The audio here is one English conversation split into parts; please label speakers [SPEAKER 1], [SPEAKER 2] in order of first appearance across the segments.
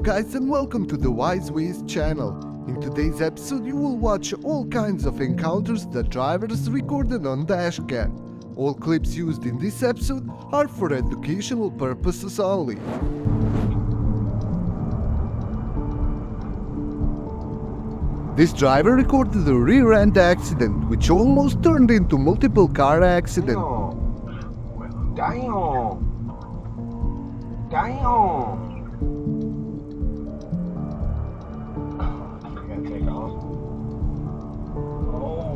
[SPEAKER 1] guys, and welcome to the Wise Ways channel. In today's episode you will watch all kinds of encounters that drivers recorded on dashcam. All clips used in this episode are for educational purposes only. This driver recorded a rear-end accident which almost turned into multiple car accident.
[SPEAKER 2] Damn.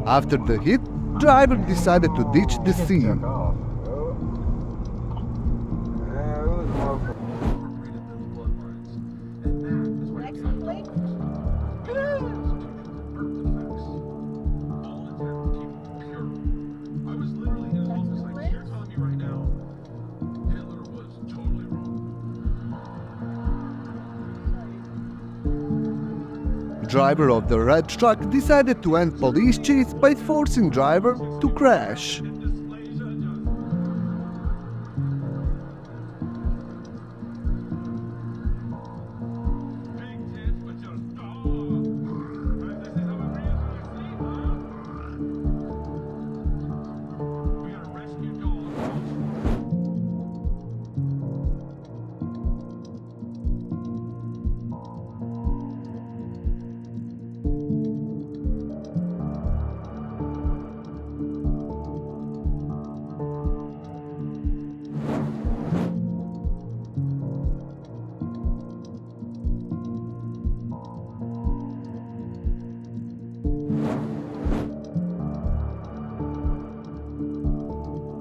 [SPEAKER 1] After the hit, driver decided to ditch the scene. Driver of the red truck decided to end police chase by forcing driver to crash.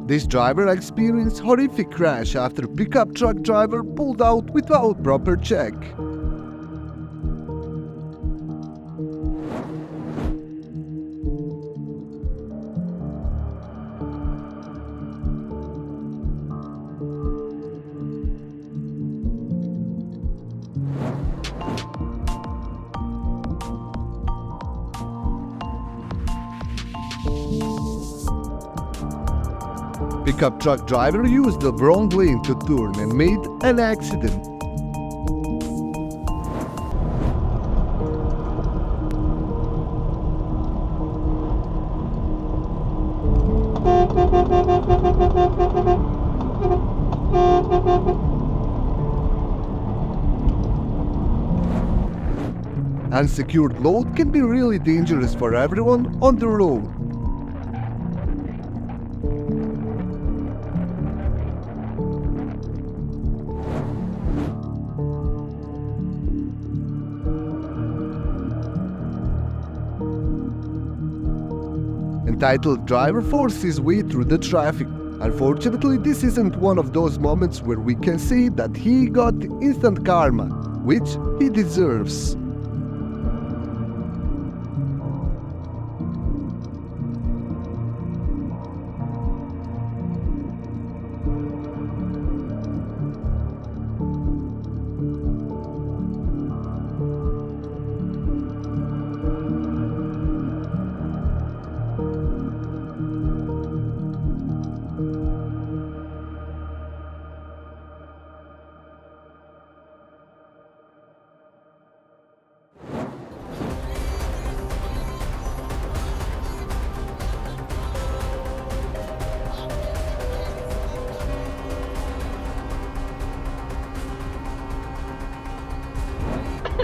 [SPEAKER 1] This driver experienced horrific crash after pickup truck driver pulled out without proper check. Pickup truck driver used the wrong lane to turn and made an accident. Unsecured load can be really dangerous for everyone on the road. Entitled driver forced his way through the traffic. Unfortunately, this isn't one of those moments where we can say that he got instant karma, which he deserves.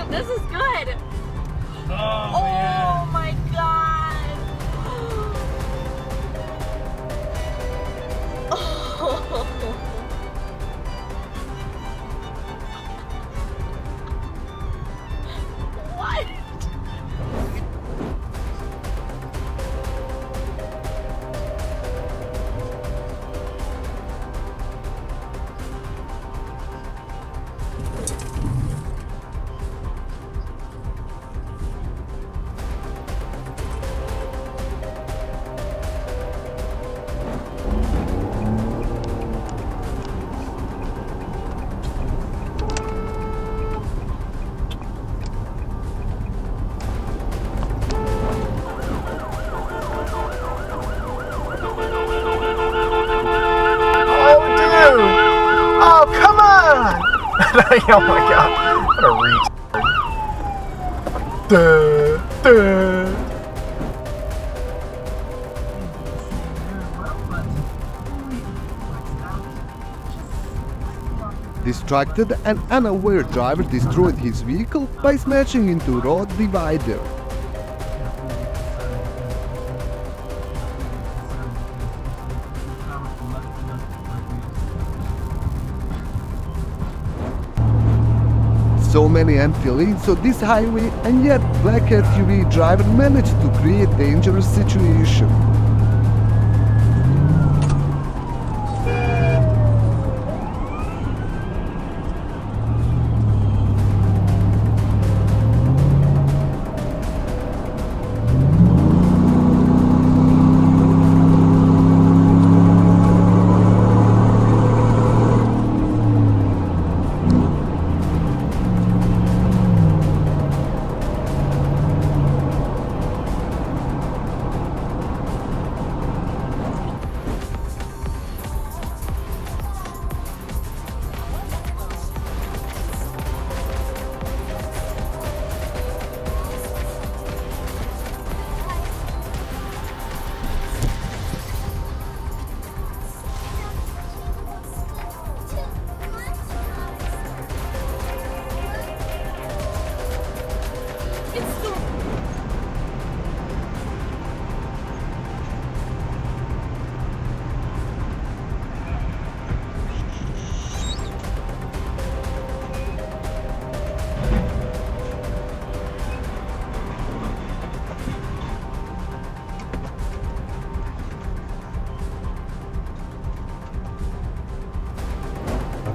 [SPEAKER 3] This is good.
[SPEAKER 2] Oh,
[SPEAKER 3] Oh my god. Oh. What?
[SPEAKER 2] Oh my god. What a reach. Duh, duh.
[SPEAKER 1] Distracted and unaware driver destroyed his vehicle by smashing into road divider. So many empty lanes on this highway, and yet black SUV driver managed to create dangerous situation.
[SPEAKER 3] It's so...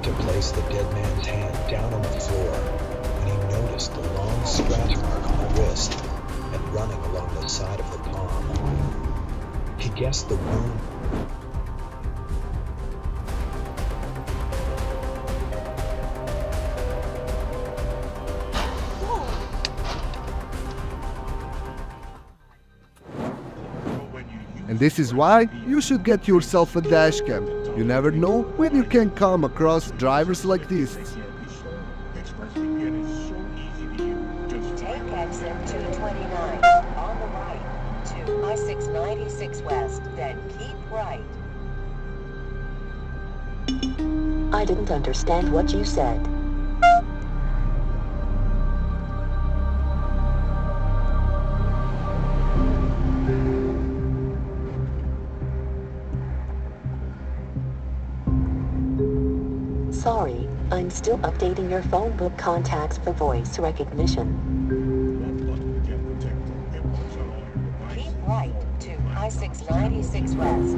[SPEAKER 4] To place the dead man's hand down on the floor when he noticed the long scratch mark on the wrist and running along the side of the palm. He guessed the wound.
[SPEAKER 1] And this is why you should get yourself a dashcam. You never know when you can come across drivers like this.
[SPEAKER 5] Take exit 229 on the right to I-696 West, then keep right. I didn't understand what you said. Sorry, I'm still updating your phone book contacts for voice recognition. Keep right to I-696 West.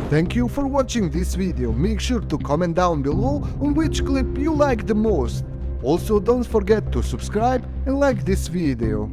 [SPEAKER 1] Thank you for watching this video. Make sure to comment down below on which clip you like the most. Also, don't forget to subscribe and like this video.